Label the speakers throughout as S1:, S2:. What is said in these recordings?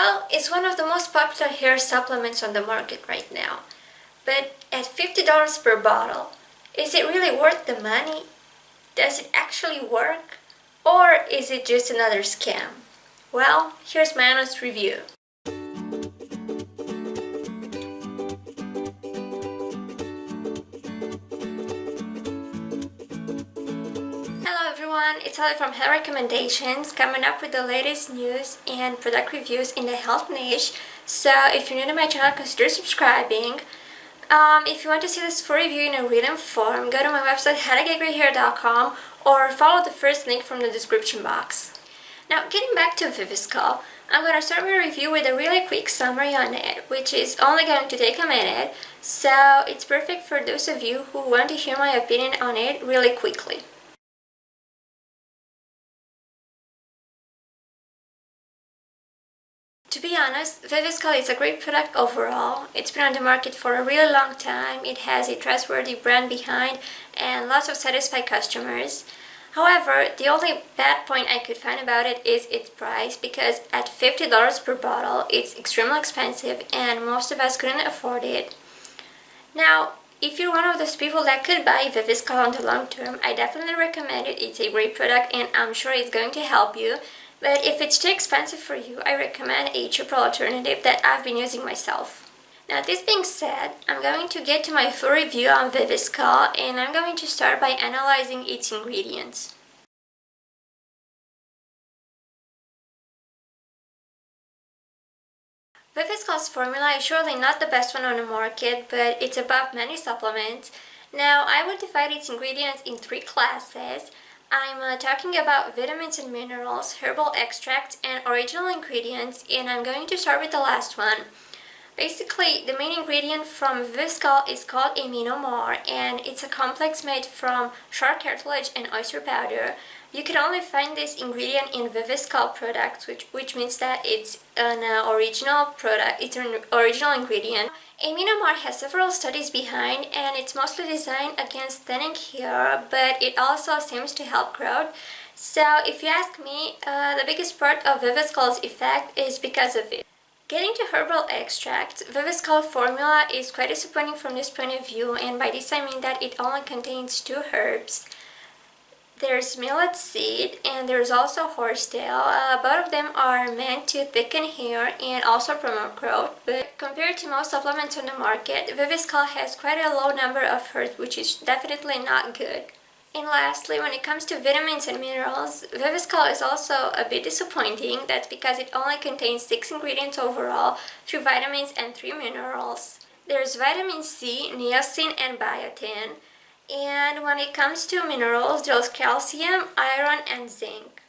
S1: Well, it's one of the most popular hair supplements on the market right now. But at $50 per bottle, is it really worth the money? Does it actually work? Or is it just another scam? Well, here's my honest review. Hello everyone, it's Ali from Health Recommendations, coming up with the latest news and product reviews in the health niche. So if you're new to my channel, consider subscribing. If you want to see this full review in a written form, go to my website howtogetgreathair.com or follow the first link from the description box. Now, getting back to Viviscal, I'm going to start my review with a really quick summary on it, which is only going to take a minute, so it's perfect for those of you who want to hear my opinion on it really quickly. To be honest, Viviscal is a great product overall. It's been on the market for a really long time, it has a trustworthy brand behind, and lots of satisfied customers. However, the only bad point I could find about it is its price, because at $50 per bottle, it's extremely expensive and most of us couldn't afford it. Now, if you're one of those people that could buy Viviscal on the long term, I definitely recommend it. It's a great product and I'm sure it's going to help you. But if it's too expensive for you, I recommend a cheaper alternative that I've been using myself. Now, this being said, I'm going to get to my full review on Viviscal, and I'm going to start by analyzing its ingredients. Viviscal's formula is surely not the best one on the market, but it's above many supplements. Now, I would divide its ingredients in three classes. I'm talking about vitamins and minerals, herbal extracts, and original ingredients, and I'm going to start with the last one. Basically, the main ingredient from Viviscal is called AminoMar, and it's a complex made from shark cartilage and oyster powder. You can only find this ingredient in Viviscal products, which means that it's an original product, it's an original ingredient. AminoMar has several studies behind, and it's mostly designed against thinning hair, but it also seems to help growth. So if you ask me, the biggest part of Viviscal's effect is because of it. Getting to herbal extracts, Viviscal formula is quite disappointing from this point of view, and by this I mean that it only contains two herbs. There's millet seed and there's also horsetail. Both of them are meant to thicken hair and also promote growth, but compared to most supplements on the market, Viviscal has quite a low number of herbs, which is definitely not good. And lastly, when it comes to vitamins and minerals, Viviscal is also a bit disappointing. That's because it only contains 6 ingredients overall, 3 vitamins and 3 minerals. There's vitamin C, niacin, and biotin. And when it comes to minerals, there's calcium, iron, and zinc.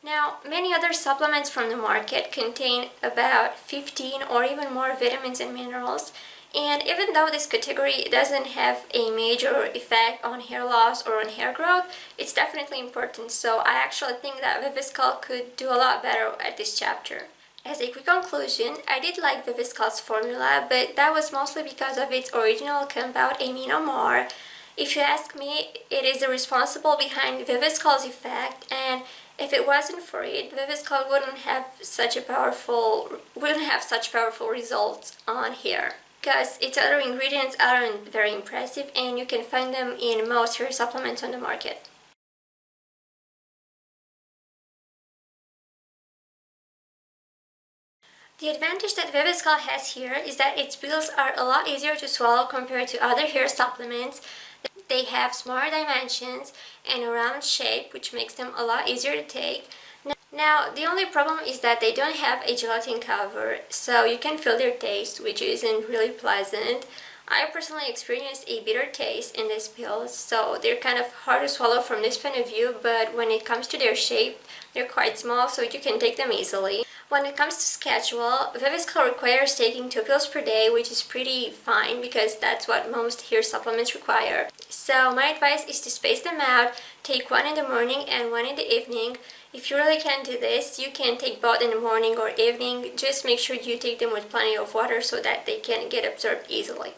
S1: Now, many other supplements from the market contain about 15 or even more vitamins and minerals. And even though this category doesn't have a major effect on hair loss or on hair growth, it's definitely important. So I actually think that Viviscal could do a lot better at this chapter. As a quick conclusion, I did like Viviscal's formula, but that was mostly because of its original compound AminoMar. If you ask me, it is the responsible behind Viviscal's effect, and if it wasn't for it, Viviscal wouldn't have such powerful results on hair. Because its other ingredients aren't very impressive, and you can find them in most hair supplements on the market. The advantage that Viviscal has here is that its pills are a lot easier to swallow compared to other hair supplements. They have smaller dimensions and a round shape, which makes them a lot easier to take. Now, the only problem is that they don't have a gelatin cover, so you can feel their taste, which isn't really pleasant. I personally experienced a bitter taste in these pills, so they're kind of hard to swallow from this point of view, but when it comes to their shape, they're quite small, so you can take them easily. When it comes to schedule, Viviscal requires taking 2 pills per day, which is pretty fine because that's what most hair supplements require. So my advice is to space them out, take 1 in the morning and 1 in the evening. If you really can't do this, you can take both in the morning or evening. Just make sure you take them with plenty of water so that they can get absorbed easily.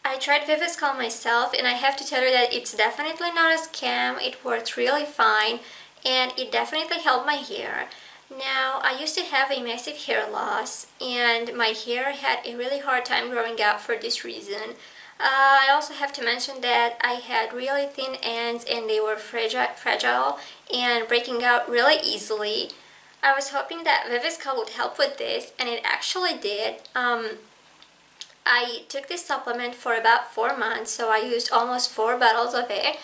S1: I tried Viviscal myself, and I have to tell you that it's definitely not a scam. It works really fine, and it definitely helped my hair. Now, I used to have a massive hair loss, and my hair had a really hard time growing out for this reason. I also have to mention that I had really thin ends, and they were fragile and breaking out really easily. I was hoping that Viviscal would help with this, and it actually did. I took this supplement for about 4 months, so I used almost 4 bottles of it.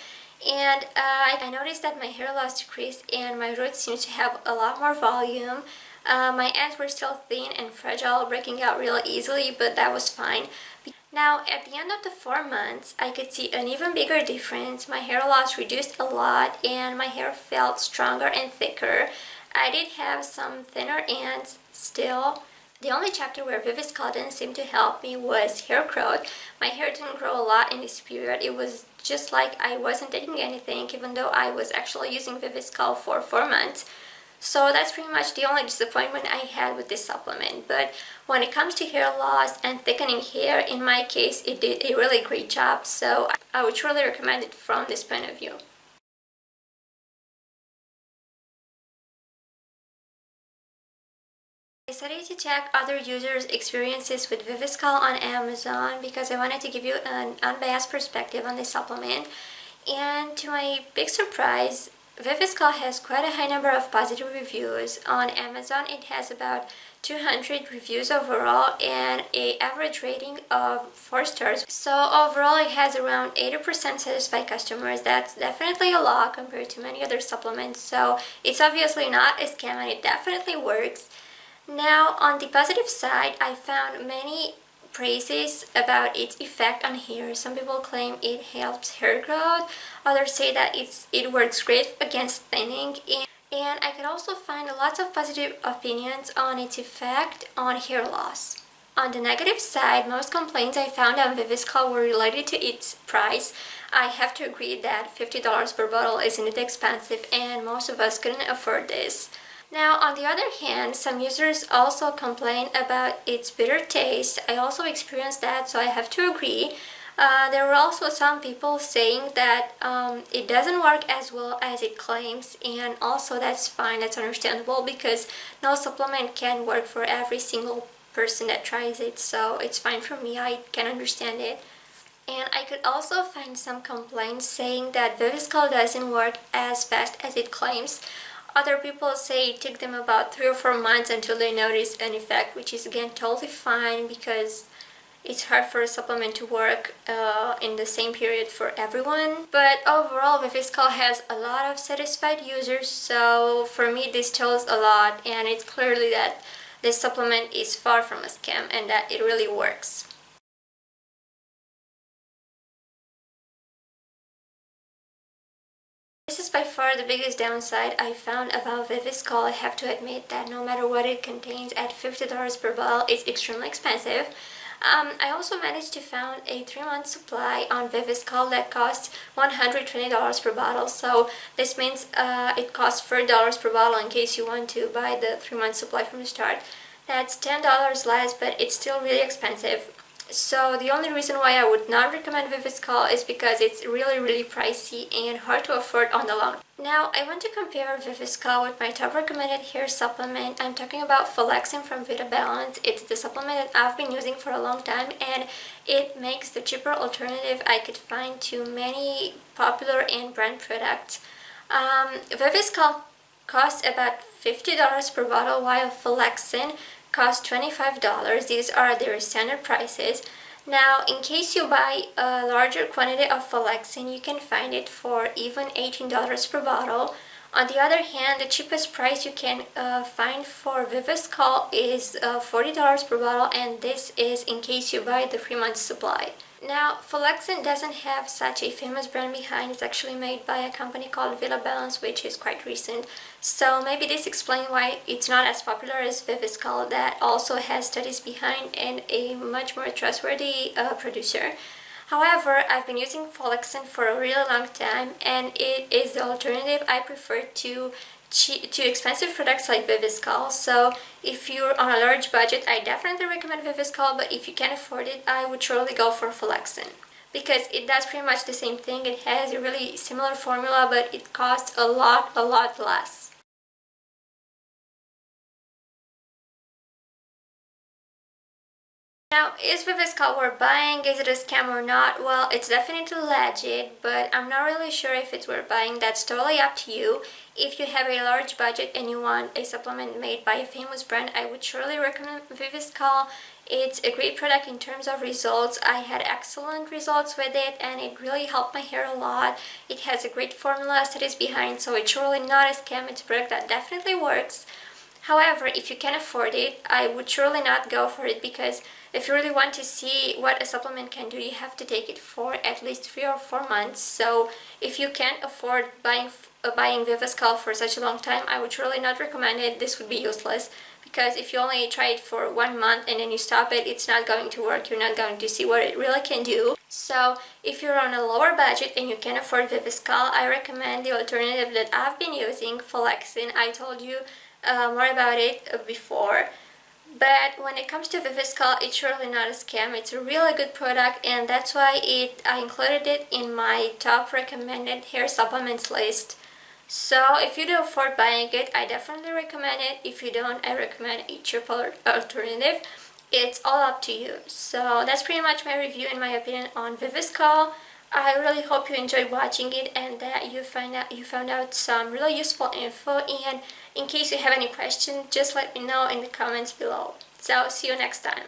S1: And I noticed that my hair loss decreased and my roots seemed to have a lot more volume. My ends were still thin and fragile, breaking out really easily, but that was fine. Now, at the end of the 4 months, I could see an even bigger difference. My hair loss reduced a lot and my hair felt stronger and thicker. I did have some thinner ends still. The only chapter where Viviscal didn't seem to help me was hair growth. My hair didn't grow a lot in this period. It was just like I wasn't taking anything, even though I was actually using Viviscal for 4 months. So that's pretty much the only disappointment I had with this supplement. But when it comes to hair loss and thickening hair, in my case, it did a really great job. So I would truly recommend it from this point of view. I decided to check other users' experiences with Viviscal on Amazon because I wanted to give you an unbiased perspective on this supplement. And to my big surprise, Viviscal has quite a high number of positive reviews. On Amazon, it has about 200 reviews overall and an average rating of 4 stars. So overall, it has around 80% satisfied customers. That's definitely a lot compared to many other supplements. So it's obviously not a scam and it definitely works. Now, on the positive side, I found many praises about its effect on hair. Some people claim it helps hair growth, others say that it works great against thinning, and I could also find lots of positive opinions on its effect on hair loss. On the negative side, most complaints I found on Viviscal were related to its price. I have to agree that $50 per bottle is indeed expensive and most of us couldn't afford this. Now, on the other hand, some users also complain about its bitter taste. I also experienced that, so I have to agree. There were also some people saying that it doesn't work as well as it claims, and also that's fine, that's understandable because no supplement can work for every single person that tries it, so it's fine for me, I can understand it. And I could also find some complaints saying that Viviscal doesn't work as fast as it claims. Other people say it took them about 3 or 4 months until they noticed an effect, which is again totally fine because it's hard for a supplement to work in the same period for everyone. But overall, Viviscal has a lot of satisfied users, so for me this tells a lot, and it's clearly that this supplement is far from a scam and that it really works. This is by far the biggest downside I found about Viviscal. I have to admit that no matter what it contains, at $50 per bottle, it's extremely expensive. I also managed to find a 3-month supply on Viviscal that costs $120 per bottle. So this means it costs $4 per bottle in case you want to buy the 3-month supply from the start. That's $10 less, but it's still really expensive. So the only reason why I would not recommend Viviscal is because it's really pricey and hard to afford on the long run. Now I want to compare Viviscal with my top recommended hair supplement. I'm talking about Flexin from Vitabalance. It's the supplement that I've been using for a long time, and it makes the cheaper alternative I could find to many popular and brand products. Viviscal costs about $50 per bottle, while Flexin cost $25. These are their standard prices. Now, in case you buy a larger quantity of Flexin, you can find it for even $18 per bottle. On the other hand, the cheapest price you can find for Viviscal is $40 per bottle, and this is in case you buy the 3-month supply. Now, Flexin doesn't have such a famous brand behind. It's actually made by a company called Vitabalance, which is quite recent. So maybe this explains why it's not as popular as Viviscal, that also has studies behind and a much more trustworthy producer. However, I've been using Flexin for a really long time, and it is the alternative I prefer to expensive products like Viviscal. So if you're on a large budget, I definitely recommend Viviscal, but if you can't afford it, I would surely go for Flexin. because it does pretty much the same thing. It has a really similar formula, but it costs a lot less. Now, is Viviscal worth buying? Is it a scam or not? Well, it's definitely legit, but I'm not really sure if it's worth buying. That's totally up to you. If you have a large budget and you want a supplement made by a famous brand, I would surely recommend Viviscal. It's a great product in terms of results. I had excellent results with it and it really helped my hair a lot. It has a great formula that is behind, so it's surely not a scam. It's a product that definitely works. However, if you can afford it, I would surely not go for it, because if you really want to see what a supplement can do, you have to take it for at least 3 or 4 months. So if you can't afford buying Viviscal for such a long time, I would surely not recommend it. This would be useless, because if you only try it for 1 month and then you stop it, it's not going to work. You're not going to see what it really can do. So if you're on a lower budget and you can afford Viviscal, I recommend the alternative that I've been using, Flexin. I told you more about it before. But when it comes to Viviscal, it's surely not a scam. It's a really good product, and that's why I included it in my top recommended hair supplements list. So if you do afford buying it, I definitely recommend it. If you don't, I recommend a cheaper alternative. It's all up to you. So that's pretty much my review, in my opinion, on Viviscal. I really hope you enjoyed watching it and that you found out some really useful info. And in case you have any questions, just let me know in the comments below. So see you next time.